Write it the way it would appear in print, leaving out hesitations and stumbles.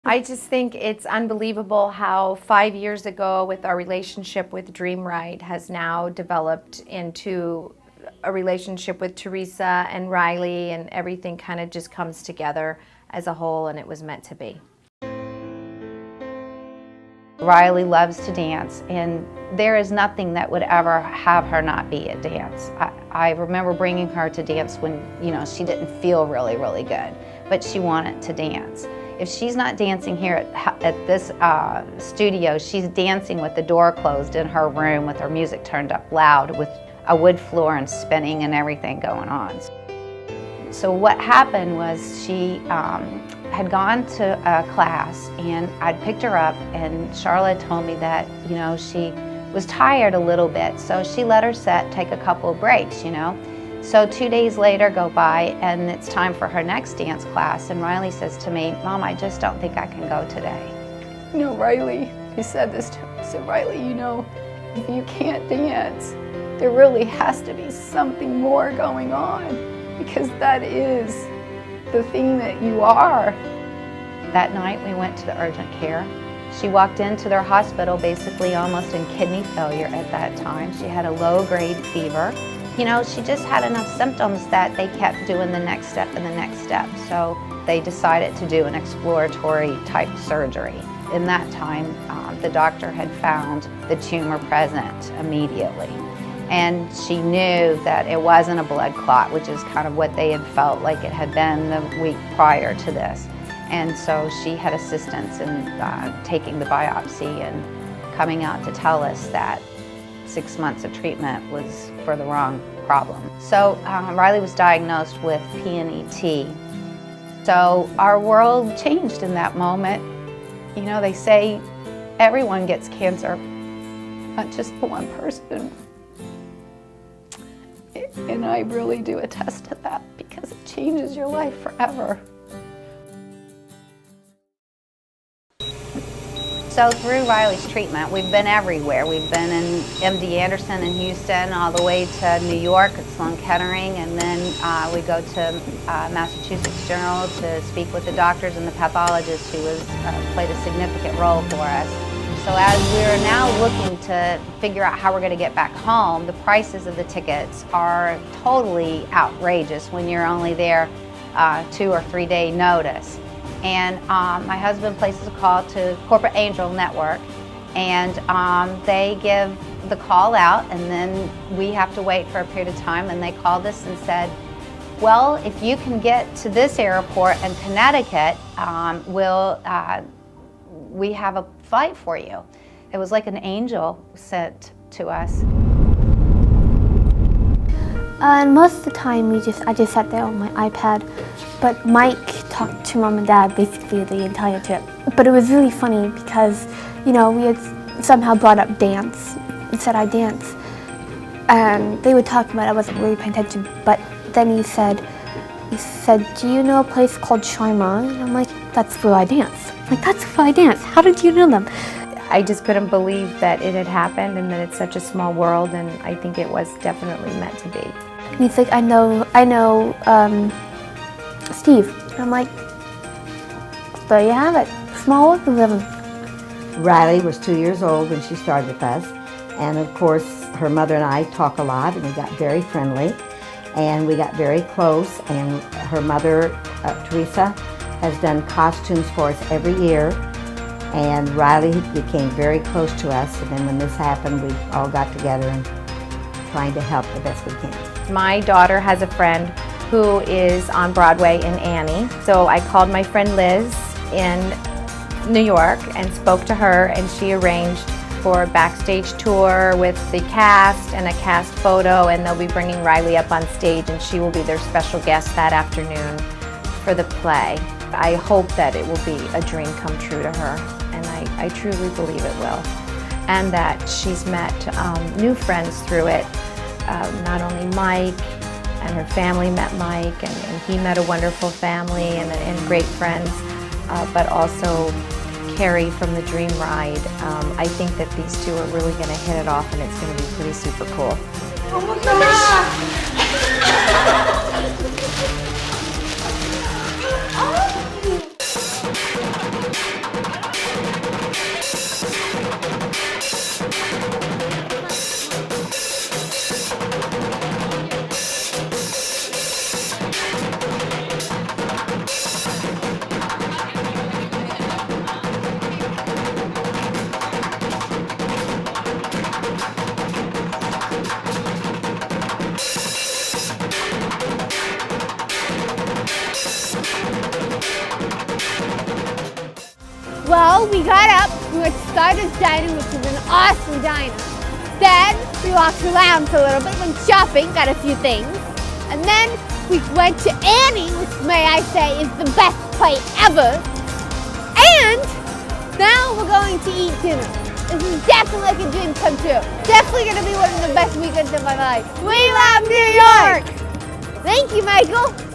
I just think it's unbelievable how 5 years ago with our relationship with Dream Ride has now developed into a relationship with Teresa and Riley, and everything kind of just comes together as a whole, and it was meant to be. Riley loves to dance, and there is nothing that would ever have her not be at dance. I remember bringing her to dance when, she didn't feel really good, but she wanted to dance. If she's not dancing here at this studio, she's dancing with the door closed in her room with her music turned up loud with a wood floor and spinning and everything going on. So what happened was she had gone to a class, and I'd picked her up, and Charlotte told me that, she was tired a little bit, so she let her set take a couple of breaks, So 2 days later go by, and it's time for her next dance class, and Riley says to me, "Mom, I just don't think I can go today." Riley, he said this to me. He said, "Riley, if you can't dance, there really has to be something more going on, because that is the thing that you are." That night we went to the urgent care. She walked into their hospital basically almost in kidney failure at that time. She had a low-grade fever. She just had enough symptoms that they kept doing the next step and the next step. So they decided to do an exploratory type surgery. In that time, the doctor had found the tumor present immediately. And she knew that it wasn't a blood clot, which is kind of what they had felt like it had been the week prior to this. And so she had assistance in taking the biopsy and coming out to tell us that 6 months of treatment was for the wrong problem. So Riley was diagnosed with PNET. So our world changed in that moment. They say everyone gets cancer, not just the one person. And I really do attest to that, because it changes your life forever. So through Riley's treatment, we've been everywhere. We've been in MD Anderson in Houston, all the way to New York at Sloan Kettering, and then we go to Massachusetts General to speak with the doctors and the pathologist who played a significant role for us. So as we're now looking to figure out how we're going to get back home, the prices of the tickets are totally outrageous when you're only there 2 or 3 day notice. And my husband places a call to Corporate Angel Network, and they give the call out, and then we have to wait for a period of time, and they called us and said, "Well, if you can get to this airport in Connecticut, we have a flight for you." It was like an angel sent to us. And most of the time I just sat there on my iPad, but Mike talked to Mom and Dad basically the entire trip. But it was really funny because, we had somehow brought up dance and said I dance. And they would talk about it, I wasn't really paying attention, but then he said, "Do you know a place called Shyma?" And I'm like, "That's where I dance." I'm like, "That's where I dance. How did you know them?" I just couldn't believe that it had happened and that it's such a small world, and I think it was definitely meant to be. And he's like, I know Steve. And I'm like, there you have it. Small world we live in. Riley was 2 years old when she started with us, and of course her mother and I talk a lot, and we got very friendly, and we got very close, and her mother, Teresa, has done costumes for us every year, and Riley became very close to us, and then when this happened, we all got together and trying to help the best we can. My daughter has a friend who is on Broadway in Annie, so I called my friend Liz in New York and spoke to her, and she arranged for a backstage tour with the cast and a cast photo, and they'll be bringing Riley up on stage, and she will be their special guest that afternoon for the play. I hope that it will be a dream come true to her, and I truly believe it will, and that she's met new friends through it. Not only Mike and her family met Mike, and he met a wonderful family and great friends, but also Carrie from the Dream Ride. I think that these two are really going to hit it off, and it's going to be pretty super cool. Oh my gosh! Well, we got up, we went to Stardust Diner, which is an awesome diner. Then we walked around for a little bit, went shopping, got a few things. And then we went to Annie, which may I say is the best play ever. And now we're going to eat dinner. This is definitely like a dream come true. Definitely going to be one of the best weekends of my life. We love New York! Thank you, Michael.